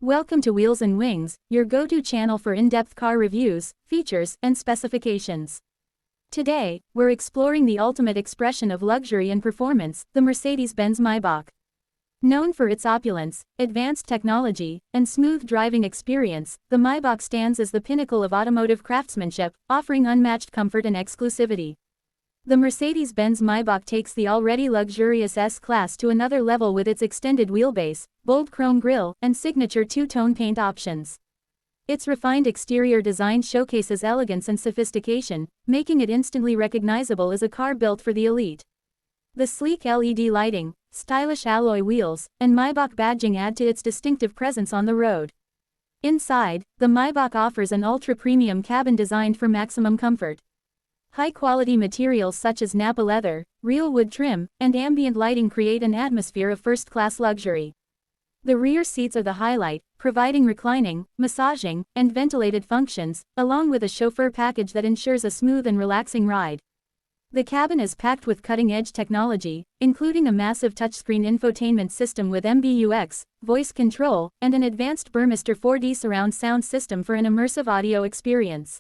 Welcome to Wheels and Wings, your go-to channel for in-depth car reviews, features, and specifications. Today, we're exploring the ultimate expression of luxury and performance, the Mercedes-Benz Maybach. Known for its opulence, advanced technology, and smooth driving experience, the Maybach stands as the pinnacle of automotive craftsmanship, offering unmatched comfort and exclusivity. The Mercedes-Benz Maybach takes the already luxurious S-Class to another level with its extended wheelbase, bold chrome grille, and signature two-tone paint options. Its refined exterior design showcases elegance and sophistication, making it instantly recognizable as a car built for the elite. The sleek LED lighting, stylish alloy wheels, and Maybach badging add to its distinctive presence on the road. Inside, the Maybach offers an ultra-premium cabin designed for maximum comfort. High-quality materials such as Napa leather, real wood trim, and ambient lighting create an atmosphere of first-class luxury. The rear seats are the highlight, providing reclining, massaging, and ventilated functions, along with a chauffeur package that ensures a smooth and relaxing ride. The cabin is packed with cutting-edge technology, including a massive touchscreen infotainment system with MBUX, voice control, and an advanced Burmester 4D surround sound system for an immersive audio experience.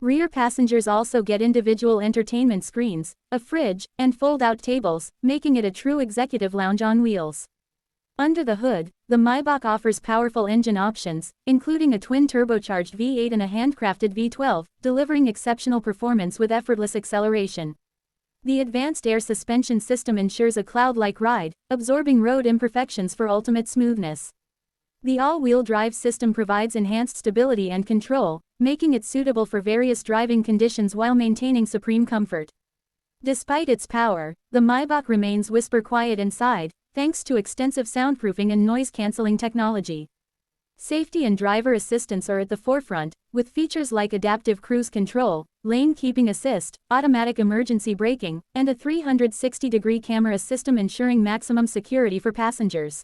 Rear passengers also get individual entertainment screens, a fridge, and fold-out tables, making it a true executive lounge on wheels. Under the hood, the Maybach offers powerful engine options, including a twin-turbocharged V8 and a handcrafted V12, delivering exceptional performance with effortless acceleration. The advanced air suspension system ensures a cloud-like ride, absorbing road imperfections for ultimate smoothness. The all-wheel drive system provides enhanced stability and control, making it suitable for various driving conditions while maintaining supreme comfort. Despite its power, the Maybach remains whisper-quiet inside, thanks to extensive soundproofing and noise-canceling technology. Safety and driver assistance are at the forefront, with features like adaptive cruise control, lane keeping assist, automatic emergency braking, and a 360-degree camera system ensuring maximum security for passengers.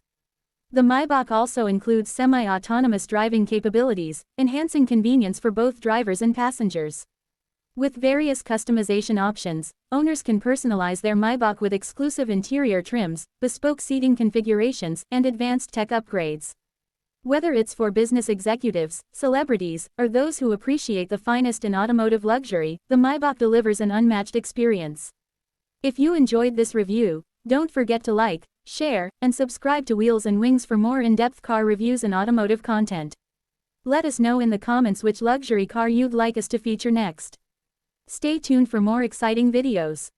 The Maybach also includes semi-autonomous driving capabilities, enhancing convenience for both drivers and passengers. With various customization options, owners can personalize their Maybach with exclusive interior trims, bespoke seating configurations, and advanced tech upgrades. Whether it's for business executives, celebrities, or those who appreciate the finest in automotive luxury, the Maybach delivers an unmatched experience. If you enjoyed this review, don't forget to like, share, and subscribe to Wheels and Wings for more in-depth car reviews and automotive content. Let us know in the comments which luxury car you'd like us to feature next. Stay tuned for more exciting videos.